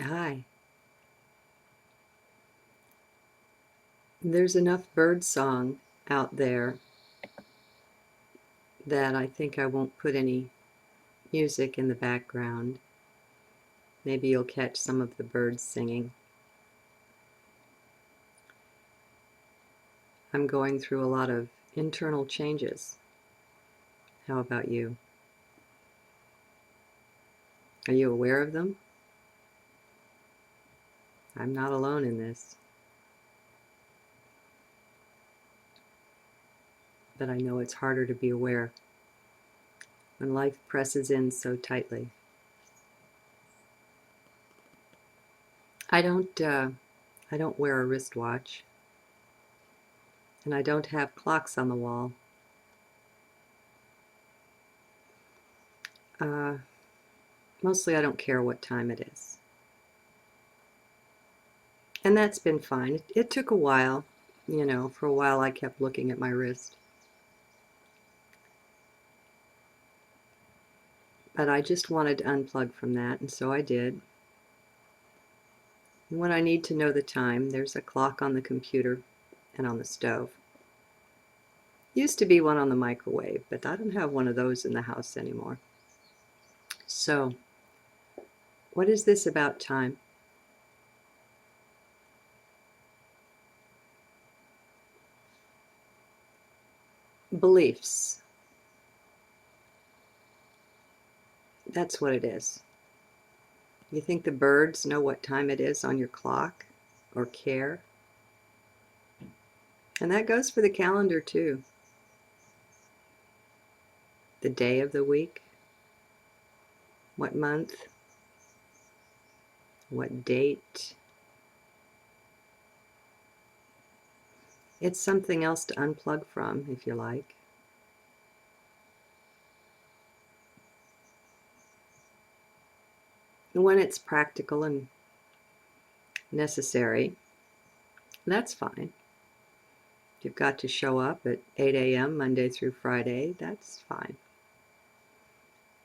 Hi. There's enough bird song out there that I think I won't put any music in the background. Maybe you'll catch some of the birds singing. I'm going through a lot of internal changes. How about you? Are you aware of them? I'm not alone in this. But I know it's harder to be aware when life presses in so tightly. I don't wear a wristwatch, and I don't have clocks on the wall. Mostly I don't care what time it is. And that's been fine. It took a while, for a while I kept looking at my wrist. But I just wanted to unplug from that, and so I did. And when I need to know the time, there's a clock on the computer and on the stove. Used to be one on the microwave, but I don't have one of those in the house anymore. So, what is this about time? Beliefs. That's what it is. You think the birds know what time it is on your clock or care? And that goes for the calendar too. The day of the week, what month, what date. It's something else to unplug from, if you like. And when it's practical and necessary, that's fine. If you've got to show up at 8 a.m. Monday through Friday, that's fine.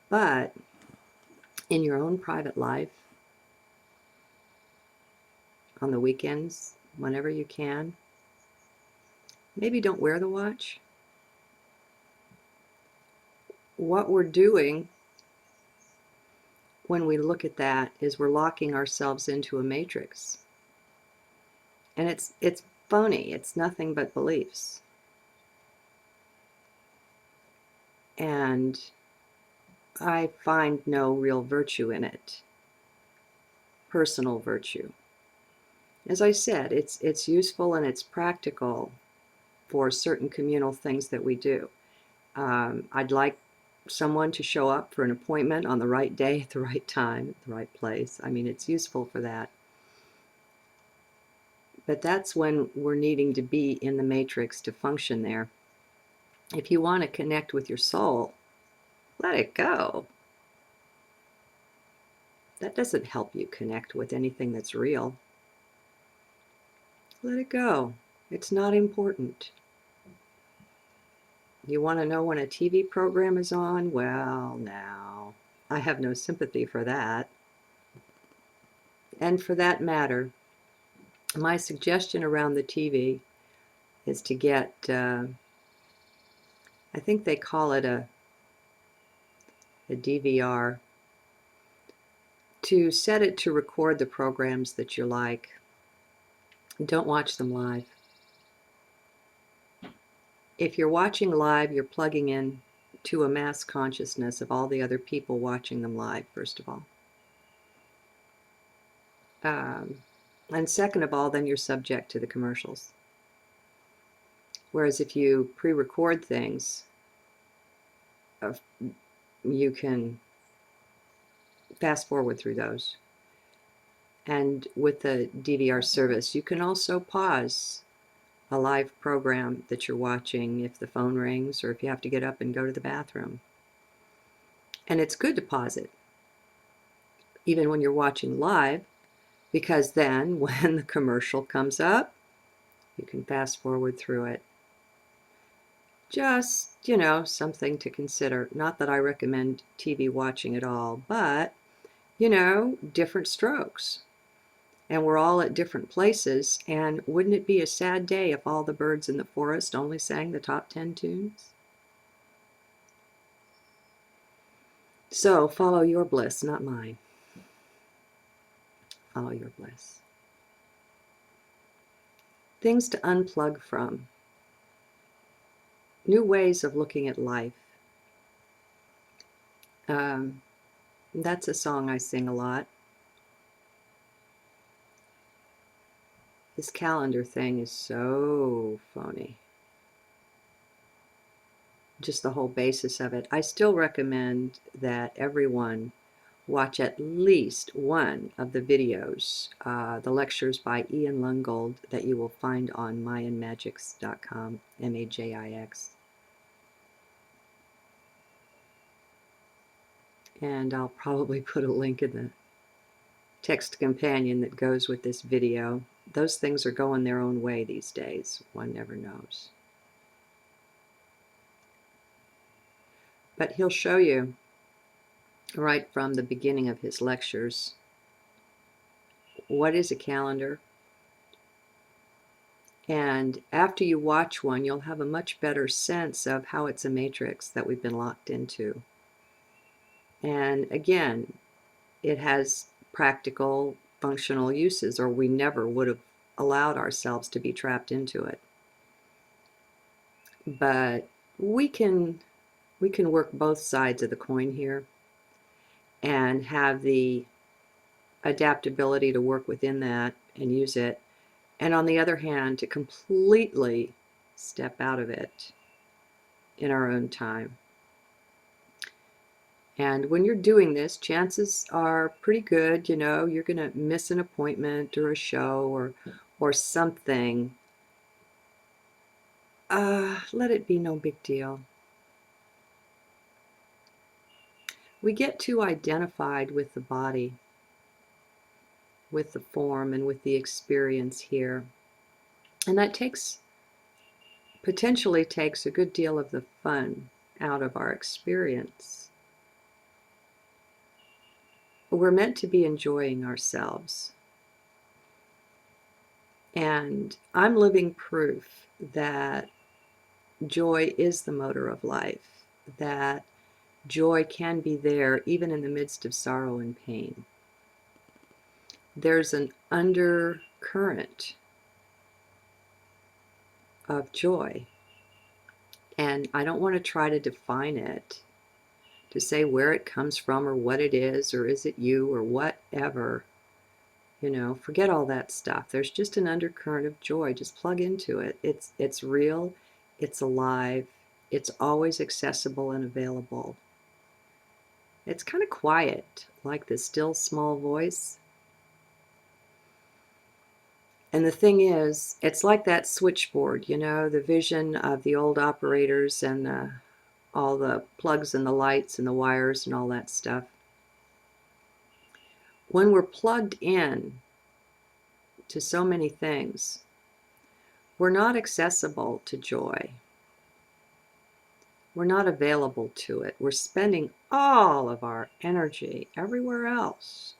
But in your own private life, on the weekends, whenever you can, maybe don't wear the watch. What we're doing when we look at that is we're locking ourselves into a matrix. And it's phony. It's nothing but beliefs. And I find no real virtue in it. Personal virtue. As I said, it's useful and it's practical for certain communal things that we do. I'd like someone to show up for an appointment on the right day, at the right time, at the right place. I mean, it's useful for that. But that's when we're needing to be in the matrix to function there. If you want to connect with your soul, let it go. That doesn't help you connect with anything that's real. Let it go. It's not important. You want to know when a TV program is on? Well, now, I have no sympathy for that. And for that matter, my suggestion around the TV is to get, I think they call it a DVR, to set it to record the programs that you like. Don't watch them live. If you're watching live, you're plugging in to a mass consciousness of all the other people watching them live, first of all. And second of all, then you're subject to the commercials. Whereas if you pre-record things, you can fast forward through those. And with the DVR service, you can also pause a live program that you're watching if the phone rings or if you have to get up and go to the bathroom. And it's good to pause it, even when you're watching live, because then when the commercial comes up, you can fast forward through it. Just, something to consider. Not that I recommend TV watching at all, but, different strokes. and we're all at different places, and wouldn't it be a sad day if all the birds in the forest only sang the top 10 tunes? So follow your bliss, not mine. Follow your bliss. Things to unplug from. New ways of looking at life. That's a song I sing a lot. This calendar thing is so phony. Just the whole basis of it. I still recommend that everyone watch at least one of the videos, the lectures by Ian Lungold that you will find on mayanmagics.com, M-A-J-I-X. And I'll probably put a link in the text companion that goes with this video. Those things are going their own way these days. One never knows. But he'll show you right from the beginning of his lectures what is a calendar. And after you watch one, you'll have a much better sense of how it's a matrix that we've been locked into. And again, it has practical, functional uses, or we never would have allowed ourselves to be trapped into it. But we can work both sides of the coin here and have the adaptability to work within that and use it. And on the other hand, to completely step out of it in our own time. And when you're doing this, chances are pretty good, you know, you're going to miss an appointment or a show or something. Let it be no big deal. We get too identified with the body, with the form, and with the experience here. And that potentially takes a good deal of the fun out of our experience. We're meant to be enjoying ourselves. And I'm living proof that joy is the motor of life, that joy can be there even in the midst of sorrow and pain. There's an undercurrent of joy, and I don't want to try to define it, to say where it comes from or what it is, or is it you or whatever. You know, forget all that stuff. There's just an undercurrent of joy. Just plug into it. It's real, it's alive, it's always accessible and available. It's kind of quiet, like the still small voice. And the thing is, it's like that switchboard, you know, the vision of the old operators and all the plugs and the lights and the wires and all that stuff. When we're plugged in to so many things, we're not accessible to joy. We're not available to it. We're spending all of our energy everywhere else.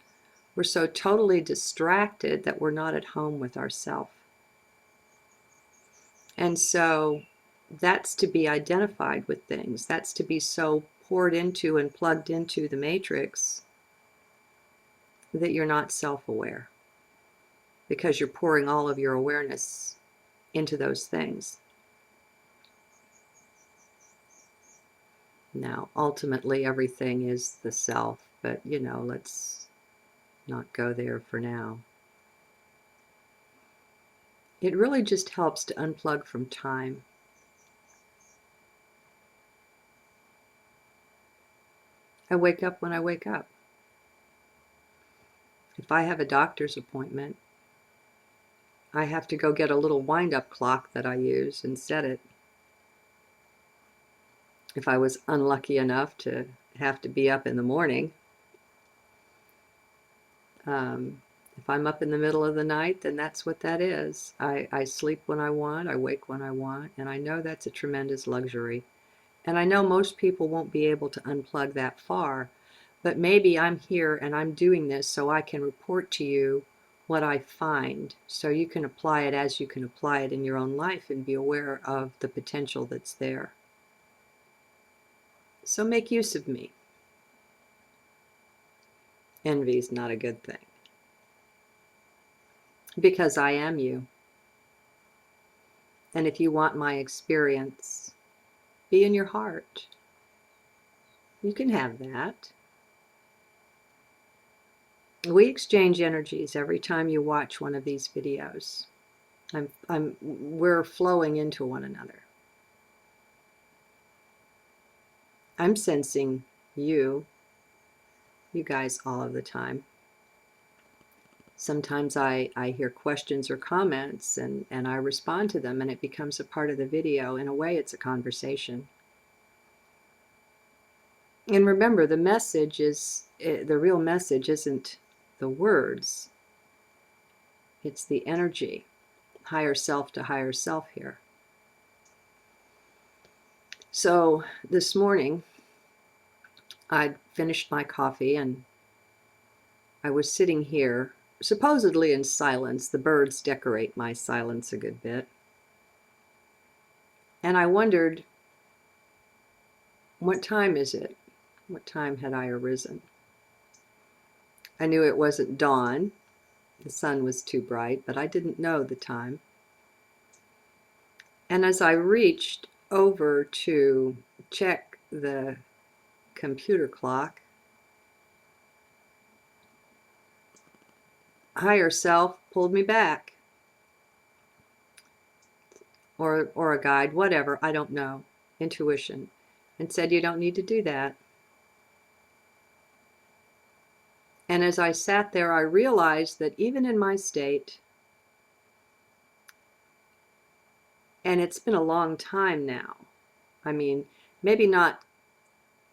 We're so totally distracted that we're not at home with ourselves. And so that's to be identified with things. That's to be so poured into and plugged into the matrix that you're not self-aware, because you're pouring all of your awareness into those things. Now, ultimately, everything is the self, but, you know, let's not go there for now. It really just helps to unplug from time. I wake up when I wake up. If I have a doctor's appointment, I have to go get a little wind-up clock that I use and set it. If I was unlucky enough to have to be up in the morning, if I'm up in the middle of the night, then that's what that is. I sleep when I want, I wake when I want, and I know that's a tremendous luxury. And I know most people won't be able to unplug that far, but maybe I'm here and I'm doing this so I can report to you what I find, so you can apply it as you can apply it in your own life and be aware of the potential that's there. So make use of me. Envy is not a good thing, because I am you. And if you want my experience, be in your heart. You can have that. We exchange energies every time you watch one of these videos. We're flowing into one another. I'm sensing you guys all of the time. Sometimes I hear questions or comments and I respond to them, and it becomes a part of the video. In a way, it's a conversation. And remember, the message is, the real message isn't the words, it's the energy, higher self to higher self here. So this morning, I'd finished my coffee and I was sitting here, supposedly in silence. The birds decorate my silence a good bit. And I wondered, what time is it? What time had I arisen? I knew it wasn't dawn. The sun was too bright, but I didn't know the time. And as I reached over to check the computer clock, higher self pulled me back. Or a guide, whatever, I don't know, intuition, and said, you don't need to do that. And as I sat there, I realized that even in my state, and it's been a long time now, I mean, maybe not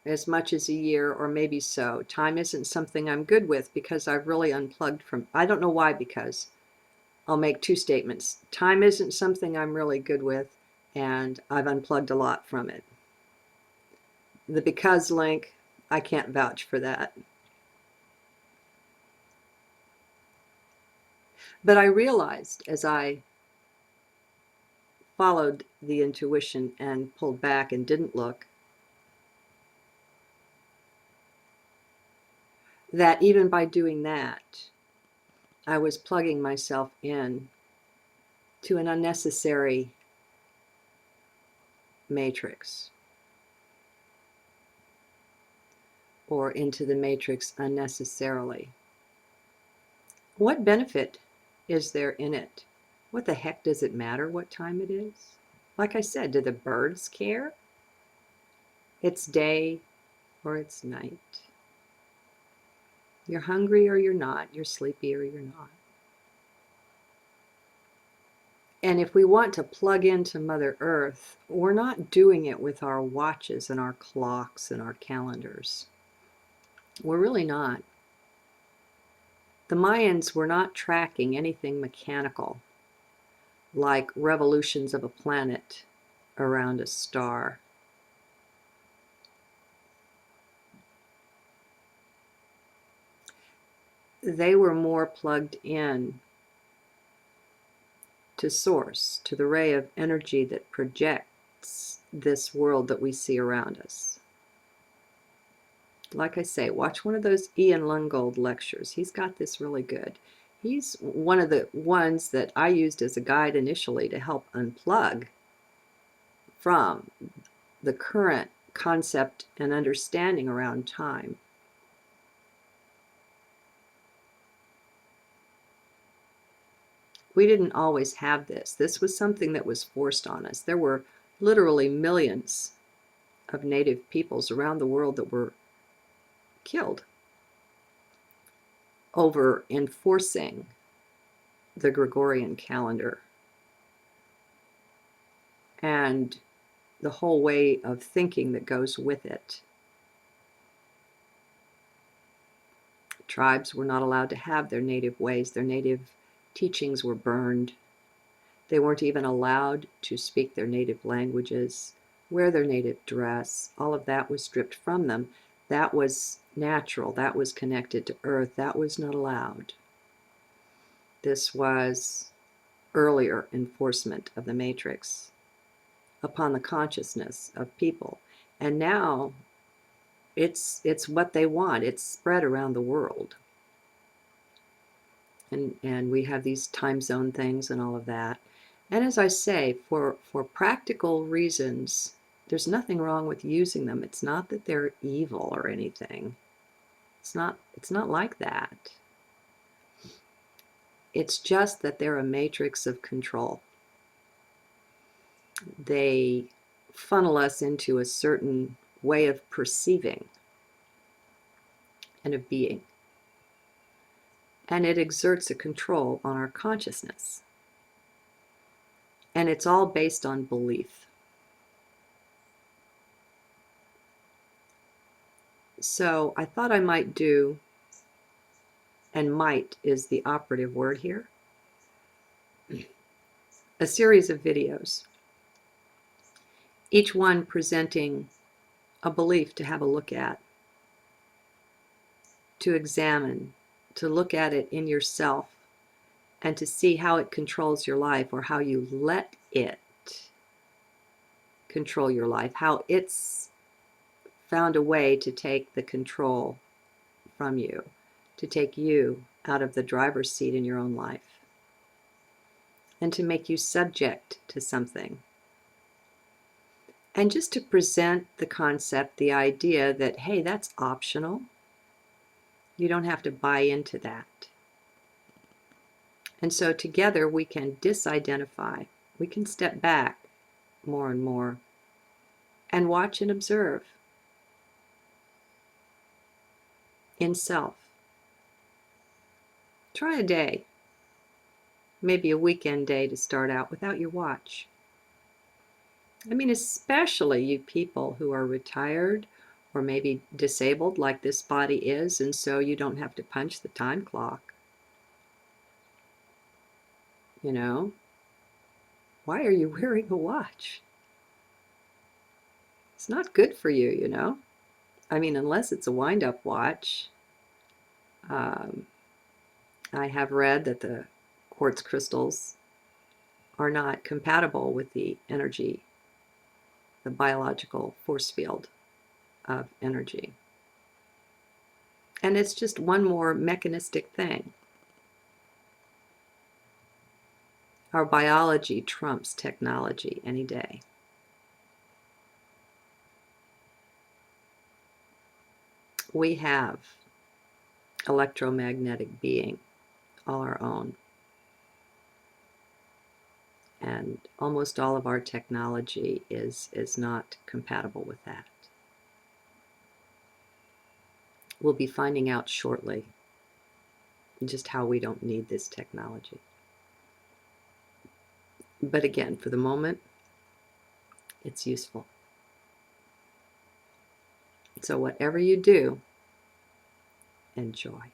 as much as a year, or maybe so. Time isn't something I'm good with, because I've really unplugged from, I don't know why, because I'll make two statements. Time isn't something I'm really good with, and I've unplugged a lot from it. The because link, I can't vouch for that. But I realized, as I followed the intuition and pulled back and didn't look, that even by doing that, I was plugging myself in to an unnecessary matrix, or into the matrix unnecessarily. What benefit is there in it? What the heck does it matter what time it is? Like I said, do the birds care? It's day or it's night. You're hungry or you're not. You're sleepy or you're not. And if we want to plug into Mother Earth, we're not doing it with our watches and our clocks and our calendars. We're really not. The Mayans were not tracking anything mechanical, like revolutions of a planet around a star. They were more plugged in to source, to the ray of energy that projects this world that we see around us. Like I say, watch one of those Ian Lungold lectures. He's got this really good. He's one of the ones that I used as a guide initially to help unplug from the current concept and understanding around time. We didn't always have this. This was something that was forced on us. There were literally millions of native peoples around the world that were killed over enforcing the Gregorian calendar and the whole way of thinking that goes with it. Tribes were not allowed to have their native ways. Their native teachings were burned. They weren't even allowed to speak their native languages, wear their native dress. All of that was stripped from them. That was natural. That was connected to earth. That was not allowed. This was earlier enforcement of the matrix upon the consciousness of people. And now it's what they want. It's spread around the world. And we have these time zone things and all of that. And as I say, for practical reasons, there's nothing wrong with using them. It's not that they're evil or anything. It's not like that. It's just that they're a matrix of control. They funnel us into a certain way of perceiving and of being. And it exerts a control on our consciousness. And it's all based on belief. So I thought I might do, and might is the operative word here, a series of videos, each one presenting a belief to have a look at, to examine, to look at it in yourself, and to see how it controls your life, or how you let it control your life, how it's found a way to take the control from you, to take you out of the driver's seat in your own life, and to make you subject to something. And just to present the concept, the idea that, hey, that's optional. You don't have to buy into that. And so together we can disidentify. We can step back more and more and watch and observe in self. Try a day, maybe a weekend day to start out without your watch. I mean, especially you people who are retired or maybe disabled like this body is, and so you don't have to punch the time clock. You know, why are you wearing a watch? It's not good for you, you know. I mean, unless it's a wind-up watch. I have read that the quartz crystals are not compatible with the energy, the biological force field of energy. And it's just one more mechanistic thing. Our biology trumps technology any day. We have electromagnetic being, all our own. And almost all of our technology is not compatible with that. We'll be finding out shortly just how we don't need this technology. But again, for the moment, it's useful. So whatever you do, enjoy.